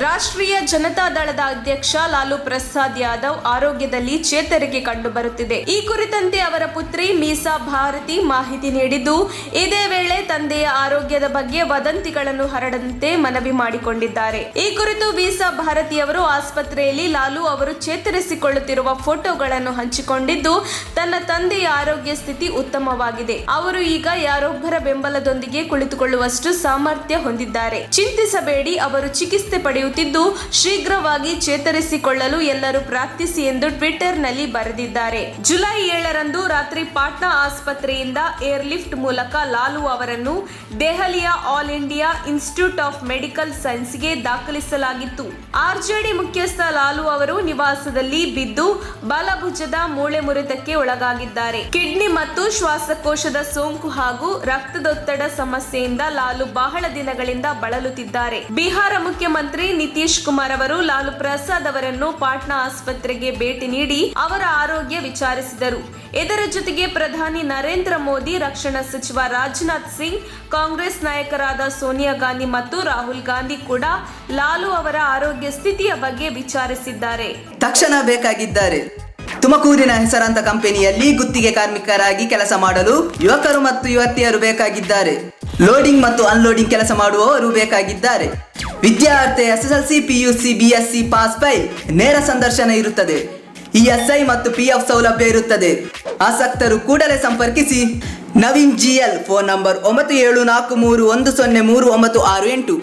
ರಾಷ್ಟ್ರೀಯ ಜನತಾ ದಳದ ಅಧ್ಯಕ್ಷ ಲಾಲು ಪ್ರಸಾದ್ ಯಾದವ್ ಆರೋಗ್ಯದಲ್ಲಿ ಚೇತರಿಕೆ ಕಂಡುಬರುತ್ತಿದೆ. ಈ ಕುರಿತಂತೆ ಅವರ ಪುತ್ರಿ ಮೀಸಾ ಭಾರತಿ ಮಾಹಿತಿ ನೀಡಿದ್ದು, ಇದೇ ವೇಳೆ ತಂದೆಯ ಆರೋಗ್ಯದ ಬಗ್ಗೆ ವದಂತಿಗಳನ್ನು ಹರಡದಂತೆ ಮನವಿ ಮಾಡಿಕೊಂಡಿದ್ದಾರೆ. ಈ ಕುರಿತು ಮೀಸಾ ಭಾರತಿ ಅವರು ಆಸ್ಪತ್ರೆಯಲ್ಲಿ ಲಾಲು ಅವರು ಚೇತರಿಸಿಕೊಳ್ಳುತ್ತಿರುವ ಫೋಟೋಗಳನ್ನು ಹಂಚಿಕೊಂಡಿದ್ದು, ತನ್ನ ತಂದೆಯ ಆರೋಗ್ಯ ಸ್ಥಿತಿ ಉತ್ತಮವಾಗಿದೆ. ಅವರು ಈಗ ಯಾರೊಬ್ಬರ ಬೆಂಬಲದೊಂದಿಗೆ ಕುಳಿತುಕೊಳ್ಳುವಷ್ಟು ಸಾಮರ್ಥ್ಯ ಹೊಂದಿದ್ದಾರೆ. ಚಿಂತಿಸಬೇಡಿ, ಅವರು ಚಿಕಿತ್ಸೆ ಪಡೆಯುತ್ತಿದ್ದು ಶೀಘ್ರವಾಗಿ ಚೇತರಿಸಿಕೊಳ್ಳಲು ಎಲ್ಲರೂ ಪ್ರಾರ್ಥಿಸಿ ಎಂದು ಟ್ವಿಟರ್ನಲ್ಲಿ ಬರೆದಿದ್ದಾರೆ. ಜುಲೈ 7ರಂದು ರಾತ್ರಿ ಪಾಟ್ನಾ ಆಸ್ಪತ್ರೆಯಿಂದ ಏರ್ಲಿಫ್ಟ್ ಮೂಲಕ ಲಾಲು ಅವರನ್ನು ದೆಹಲಿಯ all India institute of medical ಸೈನ್ಸ್ಗೆ ದಾಖಲಿಸಲಾಗಿತ್ತು. ಆರ್ಜೆಡಿ ಮುಖ್ಯಸ್ಥ ಲಾಲು ಅವರು ನಿವಾಸದಲ್ಲಿ ಬಿದ್ದು ಬಲಭುಜದ ಮೂಳೆ ಮುರಿತಕ್ಕೆ ಒಳಗಾಗಿದ್ದಾರೆ. ಕಿಡ್ನಿ ಮತ್ತು ಶ್ವಾಸಕೋಶದ ಸೋಂಕು ಹಾಗೂ ರಕ್ತದೊತ್ತಡ ಸಮಸ್ಯೆಯಿಂದ ಲಾಲು ಬಹಳ ದಿನಗಳಿಂದ ಬಳಲುತ್ತಿದ್ದಾರೆ. ಬಿಹಾರ ಮುಖ್ಯಮಂತ್ರಿ ನಿತೀಶ್ ಕುಮಾರ್ ಅವರು ಲಾಲು ಪ್ರಸಾದ್ ಅವರನ್ನು ಪಾಟ್ನಾ ಆಸ್ಪತ್ರೆಗೆ ಭೇಟಿ ನೀಡಿ ಅವರ ಆರೋಗ್ಯ ವಿಚಾರಿಸಿದರು. ಇದರ ಜೊತೆಗೆ ಪ್ರಧಾನಿ ನರೇಂದ್ರ ಮೋದಿ, ರಕ್ಷಣಾ ಸಚಿವ ರಾಜನಾಥ್ ಸಿಂಗ್, ಕಾಂಗ್ರೆಸ್ ನಾಯಕರಾದ ಸೋನಿಯಾ ಗಾಂಧಿ ಮತ್ತು ರಾಹುಲ್ ಗಾಂಧಿ ಕೂಡ ಲಾಲು ಅವರ ಆರೋಗ್ಯ ಸ್ಥಿತಿಯ ಬಗ್ಗೆ ವಿಚಾರಿಸಿದ್ದಾರೆ. ತಕ್ಷಣ ಬೇಕಾಗಿದ್ದಾರೆ. ತುಮಕೂರಿನ ಹೆಸರಾಂತ ಕಂಪನಿಯಲ್ಲಿ ಗುತ್ತಿಗೆ ಕಾರ್ಮಿಕರಾಗಿ ಕೆಲಸ ಮಾಡಲು ಯುವಕರು ಮತ್ತು ಯುವತಿಯರು ಬೇಕಾಗಿದ್ದಾರೆ. ಲೋಡಿಂಗ್ ಮತ್ತು ಅನ್ಲೋಡಿಂಗ್ ಕೆಲಸ ಮಾಡುವವರು ಬೇಕಾಗಿದ್ದಾರೆ. ವಿದ್ಯಾರ್ಥಿ SSLC, PUC, BSc pass by ನೇರ ಸಂದರ್ಶನ ಇರುತ್ತದೆ. ESI ಮತ್ತು PF ಸೌಲಭ್ಯ ಇರುತ್ತದೆ. ಆಸಕ್ತರು ಕೂಡಲೇ ಸಂಪರ್ಕಿಸಿ. Naveen GL, phone number 9743103968.